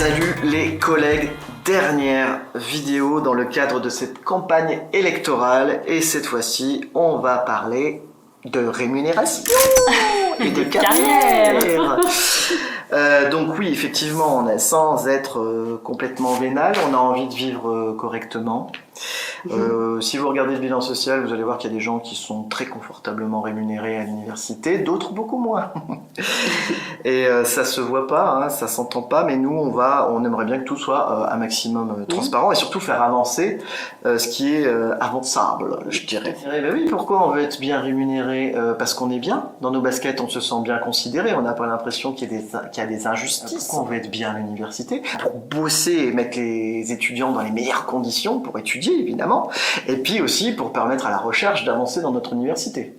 Salut les collègues, dernière vidéo dans le cadre de cette campagne électorale et cette fois-ci on va parler de rémunération et de carrière. Donc oui, effectivement, sans être complètement vénal, on a envie de vivre correctement. Si vous regardez le bilan social, vous allez voir qu'il y a des gens qui sont très confortablement rémunérés à l'université, d'autres beaucoup moins. Et ça se voit pas, hein, ça s'entend pas, mais nous on aimerait bien que tout soit un maximum transparent et surtout faire avancer ce qui est avançable, je dirais. Ben oui, pourquoi on veut être bien rémunéré? Parce qu'on est bien, dans nos baskets on se sent bien considéré, on n'a pas l'impression qu'il y a des injustices. Pourquoi on veut être bien à l'université? Pour bosser et mettre les étudiants dans les meilleures conditions pour étudier évidemment, et puis aussi pour permettre à la recherche d'avancer dans notre université.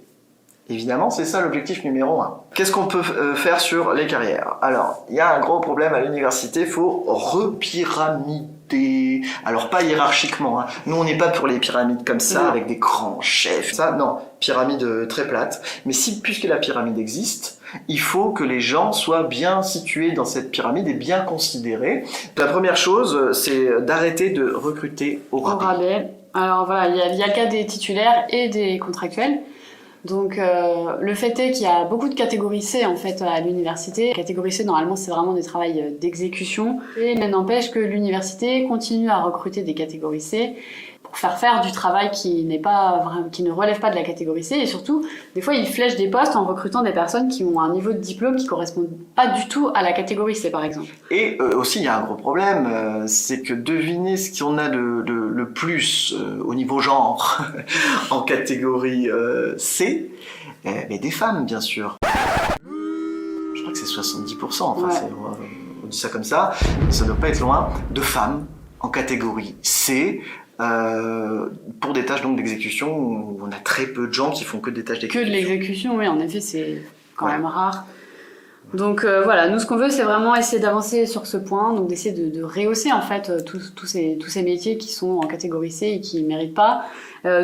Évidemment, c'est ça l'objectif numéro 1. Qu'est-ce qu'on peut faire sur les carrières? Alors, il y a un gros problème à l'université, il faut repyramider. Alors, pas hiérarchiquement, hein. Nous, on n'est pas pour les pyramides comme ça, avec des grands chefs. Ça, non, pyramide très plate. Mais puisque la pyramide existe, il faut que les gens soient bien situés dans cette pyramide et bien considérés. La première chose, c'est d'arrêter de recruter au rabais. Alors voilà, il y a le cas des titulaires et des contractuels. Donc le fait est qu'il y a beaucoup de catégories C en fait à l'université. Catégorie C normalement c'est vraiment des travails d'exécution. Et mais n'empêche que l'université continue à recruter des catégories C pour faire du travail qui ne relève pas de la catégorie C, et surtout des fois ils flèchent des postes en recrutant des personnes qui ont un niveau de diplôme qui correspond pas du tout à la catégorie C par exemple. Et aussi il y a un gros problème, c'est que devinez ce qu'on a le plus au niveau genre en catégorie C, mais des femmes bien sûr. Je crois que c'est 70%, enfin ouais. On dit ça comme ça, mais ça doit pas être loin, de femmes en catégorie C. Pour des tâches donc d'exécution où on a très peu de gens qui font que des tâches d'exécution. Que de l'exécution, oui, en effet, c'est quand même rare. Donc voilà, nous ce qu'on veut, c'est vraiment essayer d'avancer sur ce point, donc d'essayer de rehausser en fait tous ces métiers qui sont en catégorie C et qui ne méritent pas,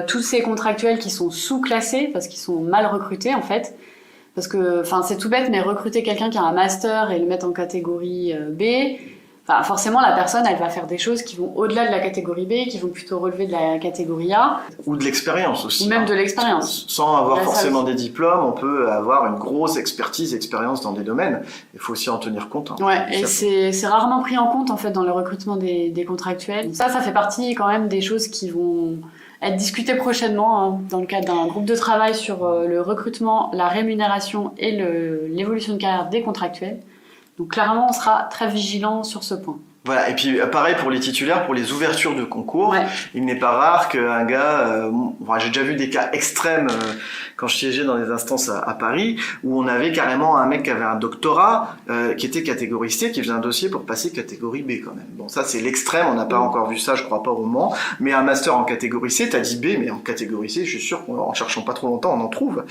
tous ces contractuels qui sont sous-classés parce qu'ils sont mal recrutés en fait. Parce que, enfin, c'est tout bête, mais recruter quelqu'un qui a un master et le mettre en catégorie B, enfin, forcément, la personne, elle va faire des choses qui vont au-delà de la catégorie B, qui vont plutôt relever de la catégorie A. Ou de l'expérience aussi. Ou même de l'expérience. Sans avoir forcément des diplômes, on peut avoir une grosse expérience dans des domaines. Il faut aussi en tenir compte. Hein. Ouais, et c'est rarement pris en compte, en fait, dans le recrutement des contractuels. Ça fait partie quand même des choses qui vont être discutées prochainement, hein, dans le cadre d'un groupe de travail sur le recrutement, la rémunération et l'évolution de carrière des contractuels. Donc clairement, on sera très vigilant sur ce point. Voilà, et puis pareil pour les titulaires, pour les ouvertures de concours, il n'est pas rare qu'un gars, j'ai déjà vu des cas extrêmes quand je siégeais dans des instances à Paris, où on avait carrément un mec qui avait un doctorat, qui était catégorie C, qui faisait un dossier pour passer catégorie B quand même. Bon, ça c'est l'extrême, on n'a pas encore vu ça, je crois pas au Mans, mais un master en catégorie C, t'as dit B, mais en catégorie C, je suis sûr qu'en cherchant pas trop longtemps, on en trouve.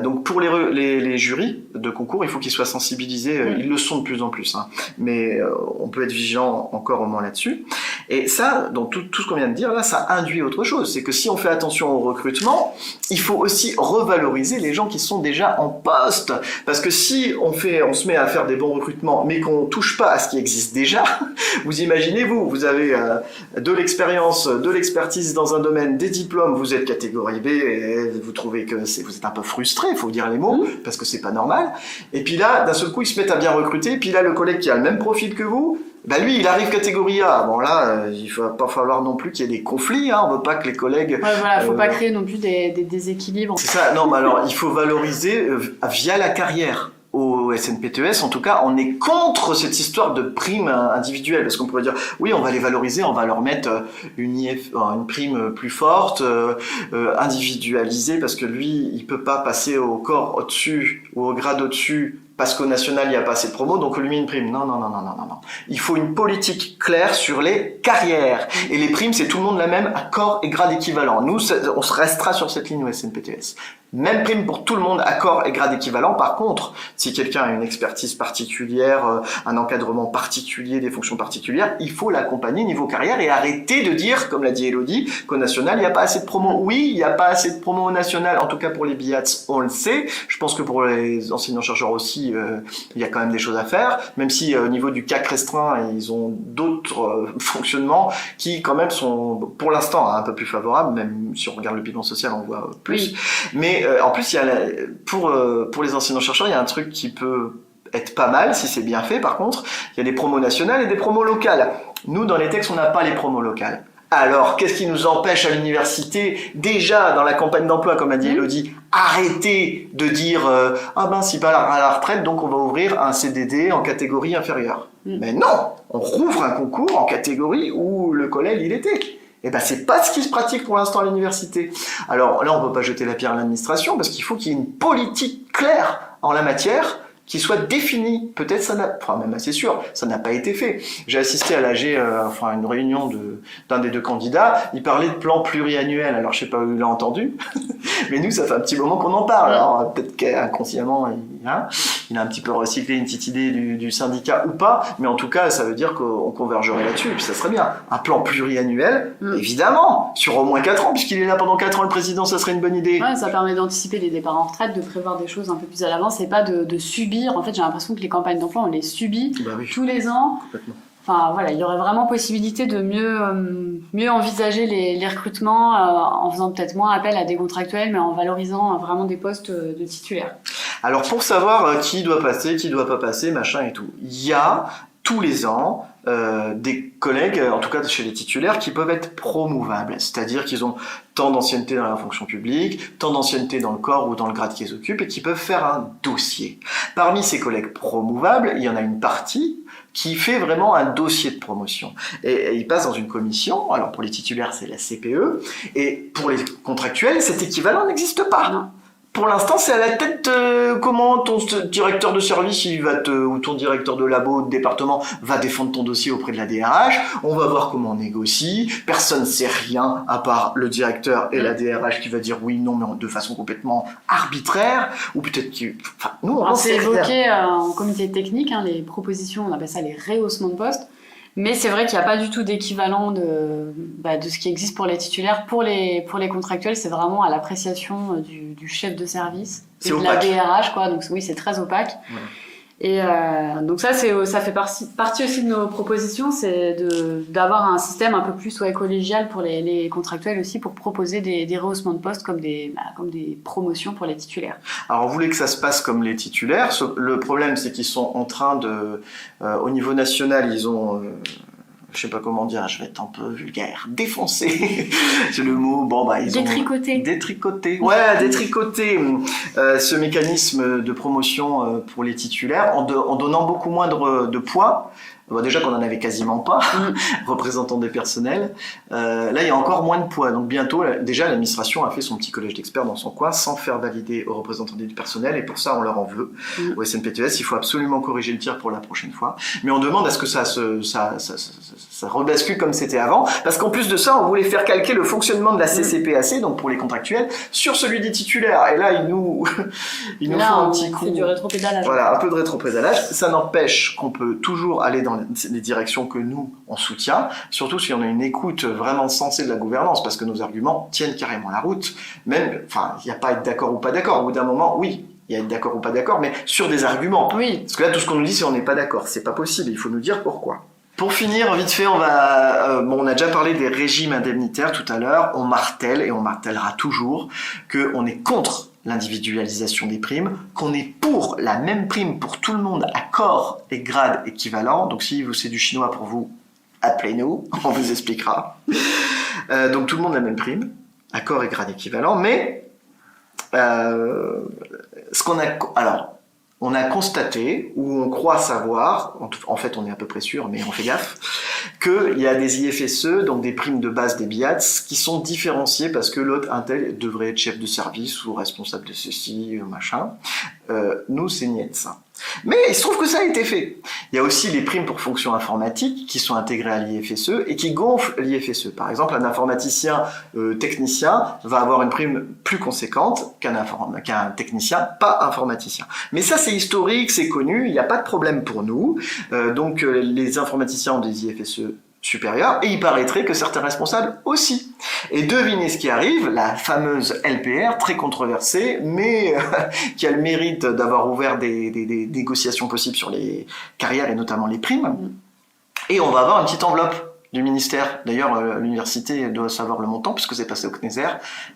Donc pour les jurys de concours, il faut qu'ils soient sensibilisés, ils le sont de plus en plus, hein, mais on peut être vigilant encore au moins là-dessus. Et ça, dans tout ce qu'on vient de dire là, ça induit autre chose. C'est que si on fait attention au recrutement, il faut aussi revaloriser les gens qui sont déjà en poste. Parce que si on se met à faire des bons recrutements, mais qu'on touche pas à ce qui existe déjà, vous imaginez, vous avez de l'expérience, de l'expertise dans un domaine, des diplômes, vous êtes catégorie B, et vous trouvez que vous êtes un peu frustré, il faut dire les mots, parce que c'est pas normal. Et puis là, d'un seul coup, ils se mettent à bien recruter, puis là, le collègue qui a le même profil que vous, bah lui, il arrive catégorie A. Bon là, il va pas falloir non plus qu'il y ait des conflits, hein. On veut pas que les collègues... Ouais, voilà, faut pas créer non plus des déséquilibres. C'est ça, non, mais alors, il faut valoriser via la carrière. Au SNPTES, en tout cas, on est contre cette histoire de prime individuelle, parce qu'on pourrait dire, oui, on va les valoriser, on va leur mettre une prime plus forte, individualisée, parce que lui, il peut pas passer au corps au-dessus, ou au grade au-dessus, parce qu'au national, il n'y a pas assez de promos, donc on lui met une prime. Non. Il faut une politique claire sur les carrières. Et les primes, c'est tout le monde la même, à corps et grade équivalent. Nous, on se restera sur cette ligne au SNPTES. Même prime pour tout le monde, à corps et grade équivalent. Par contre, si quelqu'un a une expertise particulière, un encadrement particulier, des fonctions particulières, il faut l'accompagner niveau carrière et arrêter de dire, comme l'a dit Elodie, qu'au national, il n'y a pas assez de promos. Oui, il n'y a pas assez de promos au national, en tout cas pour les BIATS, on le sait. Je pense que pour les enseignants-chercheurs aussi, dit il y a quand même des choses à faire, même si au niveau du CAC restreint, ils ont d'autres fonctionnements qui quand même sont pour l'instant un peu plus favorables, même si on regarde le bilan social, on voit plus. Oui. Mais en plus, il y a pour les enseignants-chercheurs, il y a un truc qui peut être pas mal si c'est bien fait. Par contre, il y a des promos nationales et des promos locales. Nous, dans les textes, on n'a pas les promos locales. Alors, qu'est-ce qui nous empêche à l'université, déjà dans la campagne d'emploi, comme a dit Elodie, arrêter de dire ah ben c'est pas à la retraite, donc on va ouvrir un CDD en catégorie inférieure. Mais non, on rouvre un concours en catégorie où le collègue il était. Et ben c'est pas ce qui se pratique pour l'instant à l'université. Alors là, on peut pas jeter la pierre à l'administration parce qu'il faut qu'il y ait une politique claire en la matière qui soit défini. Peut-être ça n'a, enfin même assez sûr, ça n'a pas été fait. J'ai assisté à l'AG, une réunion d'un des deux candidats. Il parlait de plan pluriannuel. Alors je sais pas où il a entendu, mais nous ça fait un petit moment qu'on en parle. Alors peut-être qu'inconsciemment il a un petit peu recyclé une petite idée du syndicat ou pas, mais en tout cas ça veut dire qu'on convergerait là-dessus. Et puis ça serait bien. Un plan pluriannuel, évidemment, sur au moins 4 ans, puisqu'il est là pendant 4 ans, le président, ça serait une bonne idée. Ouais, ça permet d'anticiper les départs en retraite, de prévoir des choses un peu plus à l'avance et pas de subir. En fait, j'ai l'impression que les campagnes d'emploi, on les subit tous les ans. Complètement. Enfin, voilà, il y aurait vraiment possibilité de mieux envisager les recrutements en faisant peut-être moins appel à des contractuels, mais en valorisant vraiment des postes de titulaires. Alors, pour savoir qui doit passer, qui doit pas passer, machin et tout, il y a tous les ans des collègues, en tout cas chez les titulaires, qui peuvent être promouvables, c'est-à-dire qu'ils ont tant d'ancienneté dans la fonction publique, tant d'ancienneté dans le corps ou dans le grade qu'ils occupent, et qui peuvent faire un dossier. Parmi ces collègues promouvables, il y en a une partie qui fait vraiment un dossier de promotion. Et il passe dans une commission, alors pour les titulaires c'est la CPE, et pour les contractuels, cet équivalent n'existe pas. Non. Pour l'instant, c'est à la tête comment ton directeur de service ou ton directeur de labo, de département va défendre ton dossier auprès de la DRH. On va voir comment on négocie. Personne ne sait rien à part le directeur et la DRH qui va dire oui, non, mais de façon complètement arbitraire. Ou peut-être nous, on c'est évoqué en comité technique, les propositions, on appelle ça les rehaussements de poste. Mais c'est vrai qu'il n'y a pas du tout d'équivalent de ce qui existe pour les titulaires. Pour les contractuels, c'est vraiment à l'appréciation du chef de service et de la DRH, quoi. Donc oui, c'est très opaque. Ouais. Et donc ça fait partie aussi de nos propositions, c'est d'avoir un système un peu plus collégial pour les contractuels aussi, pour proposer des rehaussements de poste comme des promotions pour les titulaires. Alors on voulait que ça se passe comme les titulaires. Le problème, c'est qu'ils sont en train au niveau national, ils ont je sais pas comment dire, je vais être un peu vulgaire, défoncer, c'est le mot, ils détricoter. Ouais, détricoter ce mécanisme de promotion pour les titulaires en donnant beaucoup moins de poids. Déjà qu'on en avait quasiment pas, représentant des personnels. Là, il y a encore moins de poids. Donc bientôt, déjà, l'administration a fait son petit collège d'experts dans son coin sans faire valider aux représentants du personnel. Et pour ça, on leur en veut. Au SNPTS, il faut absolument corriger le tir pour la prochaine fois. Mais on demande à ce que ça rebascule comme c'était avant. Parce qu'en plus de ça, on voulait faire calquer le fonctionnement de la CCPAC, donc pour les contractuels, sur celui des titulaires. Et là, il nous faut un petit coup. C'est du rétropédalage. Voilà, un peu de rétropédalage. Ça n'empêche qu'on peut toujours aller dans les directions que nous, on soutient, surtout si on a une écoute vraiment sensée de la gouvernance, parce que nos arguments tiennent carrément la route. Même, il n'y a pas à être d'accord ou pas d'accord. Au bout d'un moment, oui, il y a être d'accord ou pas d'accord, mais sur des arguments. Oui. Parce que là, tout ce qu'on nous dit, c'est on n'est pas d'accord. C'est pas possible. Il faut nous dire pourquoi. Pour finir, vite fait, on a déjà parlé des régimes indemnitaires tout à l'heure. On martèle, et on martèlera toujours, qu'on est contre l'individualisation des primes, qu'on est pour la même prime pour tout le monde à corps et grade équivalent. Donc si c'est du chinois pour vous, appelez-nous, on vous expliquera. Donc tout le monde a la même prime, à corps et grade équivalent, mais on a constaté, ou on croit savoir, en fait on est à peu près sûr, mais on fait gaffe, qu'il y a des IFSE, donc des primes de base des BIATS, qui sont différenciées parce que l'autre, un tel, devrait être chef de service ou responsable de ceci, machin. Nous, c'est niet ça. Mais il se trouve que ça a été fait. Il y a aussi les primes pour fonctions informatiques qui sont intégrées à l'IFSE et qui gonflent l'IFSE. Par exemple, un informaticien technicien va avoir une prime plus conséquente qu'un technicien pas informaticien. Mais ça, c'est historique, c'est connu, il n'y a pas de problème pour nous. Donc, les informaticiens ont des IFSE supérieur, et il paraîtrait que certains responsables aussi. Et devinez ce qui arrive, la fameuse LPR, très controversée, mais qui a le mérite d'avoir ouvert des négociations possibles sur les carrières et notamment les primes. Et on va avoir une petite enveloppe du ministère. D'ailleurs, l'université doit savoir le montant puisque c'est passé au CNESER.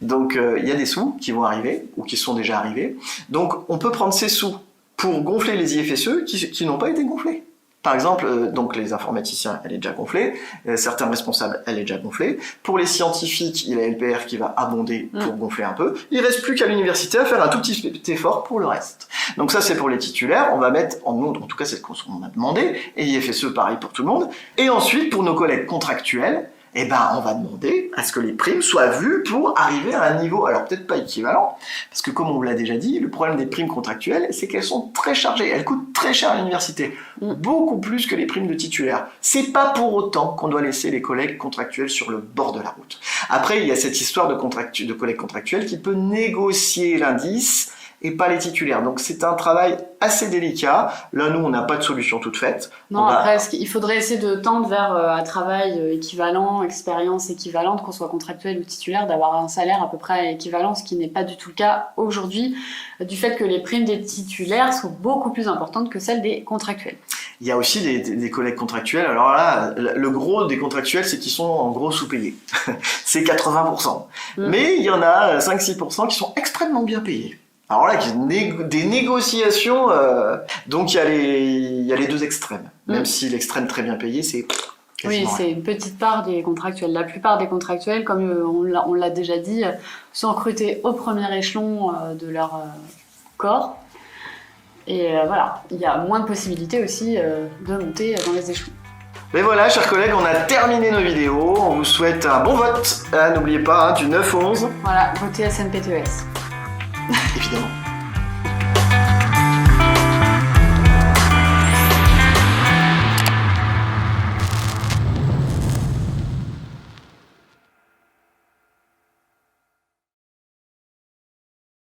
Donc, il y a des sous qui vont arriver ou qui sont déjà arrivés. Donc, on peut prendre ces sous pour gonfler les IFSE qui n'ont pas été gonflés. Par exemple, donc les informaticiens, elle est déjà gonflée. Certains responsables, elle est déjà gonflée. Pour les scientifiques, il y a la LPR qui va abonder pour gonfler un peu. Il reste plus qu'à l'université à faire un tout petit effort pour le reste. Donc ça, c'est pour les titulaires. On va mettre, en tout cas, c'est ce qu'on a demandé. Et IFSE, pareil pour tout le monde. Et ensuite, pour nos collègues contractuels, eh ben, on va demander à ce que les primes soient vues pour arriver à un niveau, alors peut-être pas équivalent, parce que comme on vous l'a déjà dit, le problème des primes contractuelles, c'est qu'elles sont très chargées, elles coûtent très cher à l'université, beaucoup plus que les primes de titulaires. C'est pas pour autant qu'on doit laisser les collègues contractuels sur le bord de la route. Après, il y a cette histoire de collègues contractuels qui peut négocier l'indice, et pas les titulaires. Donc c'est un travail assez délicat. Là, nous, on n'a pas de solution toute faite. Non, après, il faudrait essayer de tendre vers un travail équivalent, expérience équivalente, qu'on soit contractuel ou titulaire, d'avoir un salaire à peu près équivalent, ce qui n'est pas du tout le cas aujourd'hui, du fait que les primes des titulaires sont beaucoup plus importantes que celles des contractuels. Il y a aussi des collègues contractuels. Alors là, le gros des contractuels, c'est qu'ils sont en gros sous-payés. C'est 80%. Mais il y en a 5-6% qui sont extrêmement bien payés. Alors là, des négociations, donc il y a les deux extrêmes. Même si l'extrême très bien payé, c'est oui, c'est une petite part des contractuels. La plupart des contractuels, comme on l'a déjà dit, sont recrutés au premier échelon de leur corps. Et voilà, il y a moins de possibilités aussi de monter dans les échelons. Mais voilà, chers collègues, on a terminé nos vidéos. On vous souhaite un bon vote. N'oubliez pas, du 9 au 11. Voilà, votez SNPTES. Évidemment.